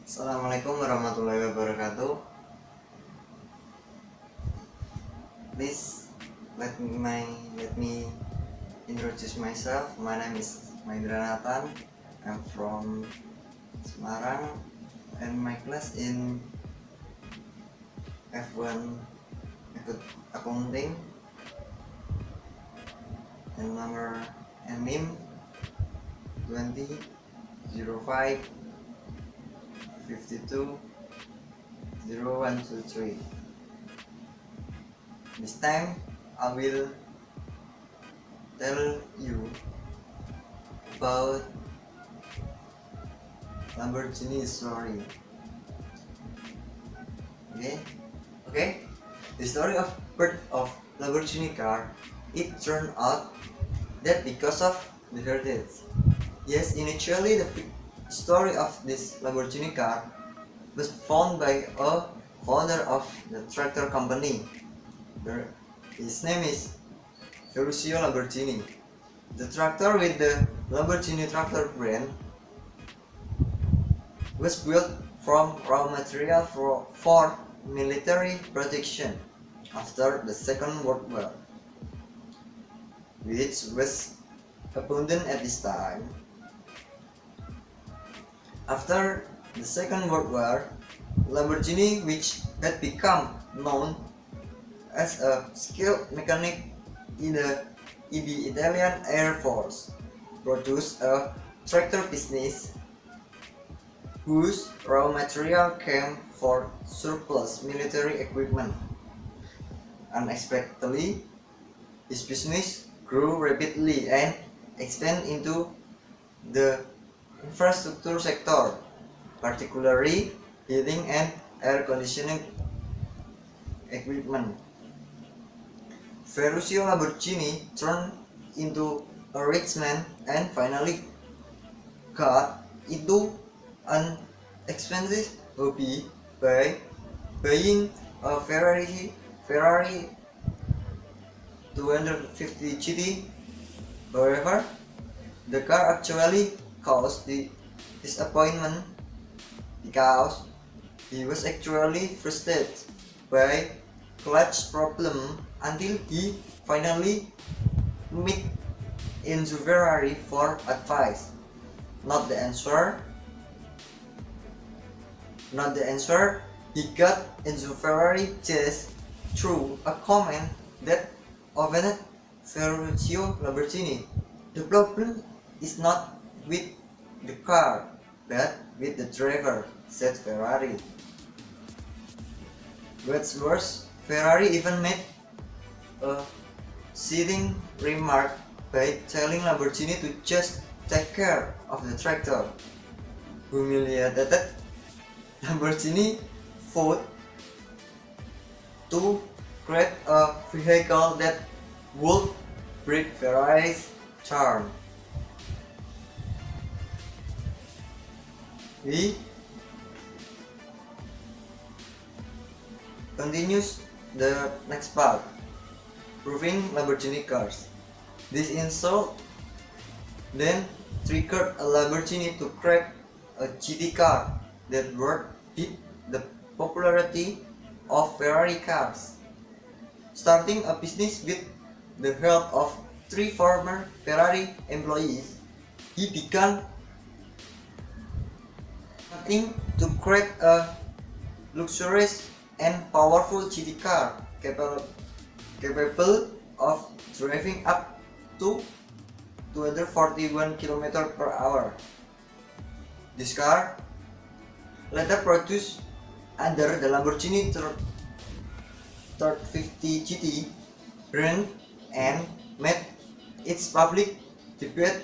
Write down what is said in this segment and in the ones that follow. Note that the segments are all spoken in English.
Assalamualaikum warahmatullahi wabarakatuh. Please let me introduce myself. My name is Mahindra. I'm from Semarang, and my class in F1 accounting, and number and NIM 2005 52 0123. This time I will tell you about Lamborghini story. Okay. The story of birth of Lamborghini car. It turned out that because of the heritage. Yes, initially the story of this Lamborghini car was found by a founder of the tractor company. His name is Ferruccio Lamborghini. The tractor with the Lamborghini tractor brand was built from raw material for military protection after the Second World War, which was abundant at this time. After the Second World War, Lamborghini, which had become known as a skilled mechanic in the Italian Air Force, produced a tractor business whose raw material came for surplus military equipment. Unexpectedly, his business grew rapidly and expanded into the infrastructure sector, particularly heating and air conditioning equipment. Ferruccio Lamborghini turned into a rich man and finally got into an expensive hobby by buying a Ferrari 250 GT. However, the car actually caused the disappointment because he was actually frustrated by clutch problem until he finally met Enzo Ferrari for advice. Not the answer. He got Enzo Ferrari just through a comment that offended Ferruccio Lamborghini. The problem is not with the car, but with the driver, said Ferrari. What's worse, Ferrari even made a scathing remark by telling Lamborghini to just take care of the tractor. Humiliated, Lamborghini fought to create a vehicle that would break Ferrari's charm. He continues the next part, proving Lamborghini cars. This insult then triggered a Lamborghini to create a GT car that would beat the popularity of Ferrari cars. Starting a business with the help of 3 former Ferrari employees, he began to create a luxurious and powerful GT car capable of driving up to 241 km per hour. This car, later produced under the Lamborghini 350 GT brand and made its public debut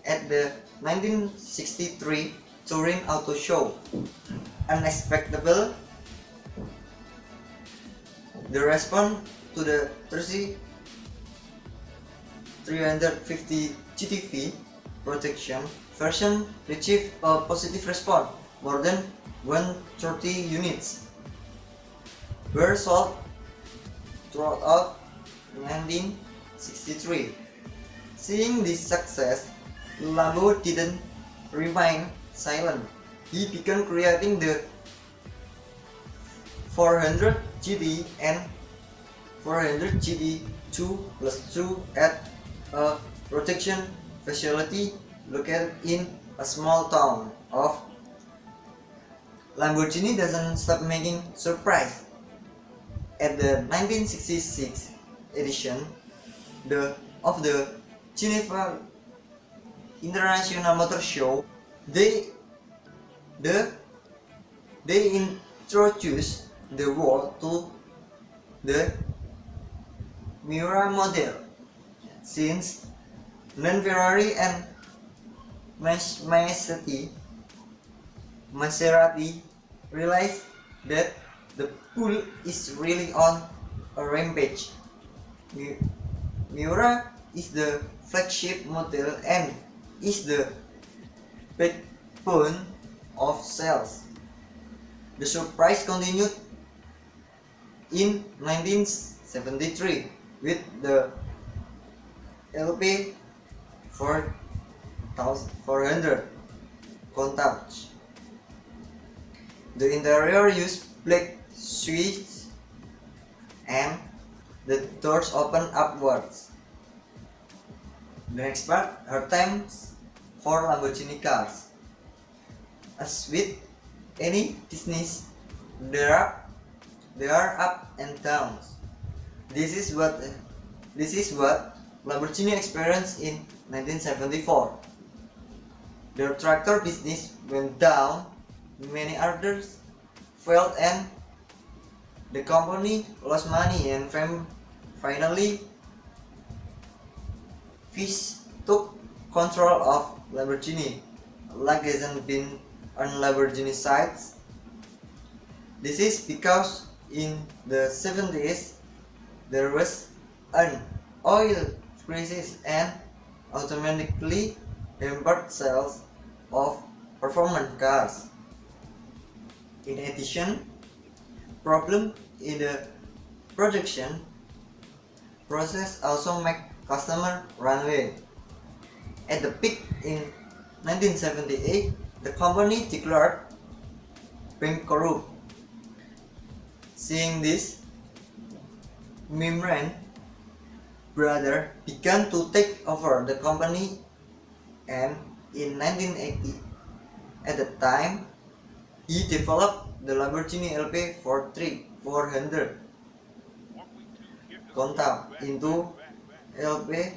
at the 1963 Turin Auto Show. Unexpectable, the response to the 350 GTV protection version received a positive response. More than 130 units were sold throughout 1963. Seeing this success, Lambo didn't remain silent. he began creating the 400 GT and 400 GT 2 plus 2 at a production facility located in a small town of Lamborghini doesn't stop making surprise. At the 1966 edition of the Geneva International Motor Show, they introduced the world to the Miura model. Since non-Ferrari and Maserati realized that the pool is really on a rampage. Miura is the flagship model and is the backbone of sales. The surprise continued in 1973 with the LP 400 Countach. The interior used black suites and the doors open upwards. The next part are times for Lamborghini cars. As with any business, there are up and downs. This is what Lamborghini experienced in 1974. Their tractor business went down, many others failed, and the company lost money, and finally Fish took control of Lamborghini, like hasn't been on Lamborghini sides. This is because in the 70s there was an oil crisis and automatically hampered sales of performance cars. In addition, problems in the production process also make customer run away. At the peak in 1978, the company declared bankrupt. Seeing this, Mahindra brother began to take over the company, and in 1980, at the time, he developed the Lamborghini LP 400 Countach into LP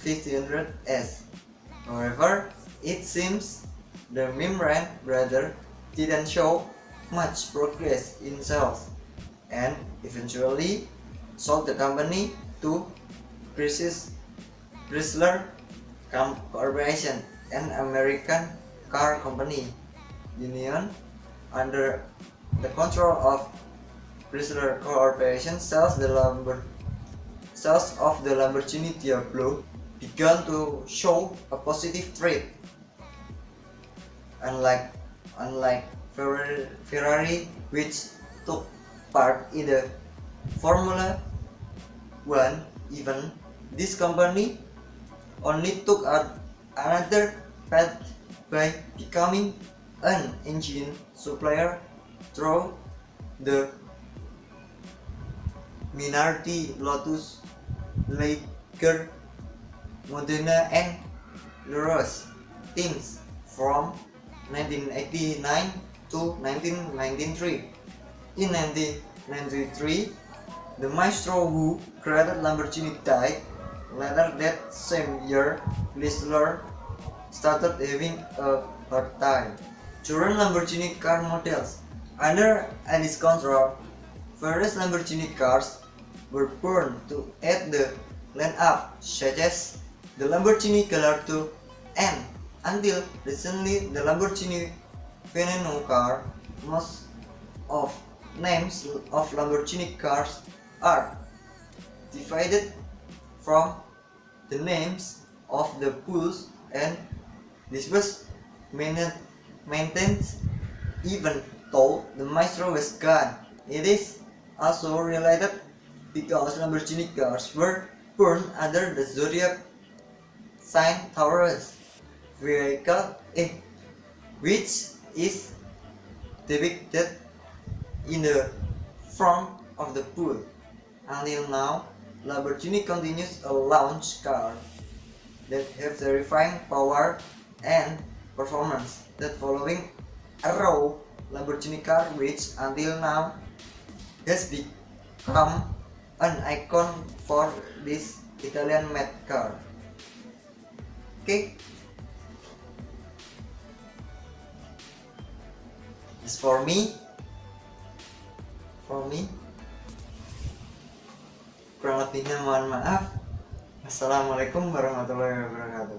1500S. However, it seems the Mahindra brother didn't show much progress in sales and eventually sold the company to Chrysler Corporation, an American car company union under the control of Chrysler Corporation. Sales of the Lamborghini Diablo began to show a positive trend. Unlike Ferrari, which took part in the Formula 1 event, this company only took another path by becoming an engine supplier through the Minardi, Lotus, Liger, Modena, and Leroy teams from 1989 to 1993. In 1993, the maestro who created Lamborghini died. Later that same year, Chrysler started having a hard time to run Lamborghini car models. Under Ali's control, various Lamborghini cars were born to add the lineup, such as the Lamborghini Gallardo and, until recently, the Lamborghini Veneno car. Most of names of Lamborghini cars are divided from the names of the bulls, and this was maintained even though the maestro was gone. It is also related because Lamborghini cars were born under the zodiac sign Taurus. which is depicted in the front of the pool. Until now, Lamborghini continues a launch car that have terrifying power and performance that following a raw Lamborghini car which until now has become an icon for this Italian made car. Okay, this for me kurang lebihnya mohon maaf. Assalamualaikum warahmatullahi wabarakatuh.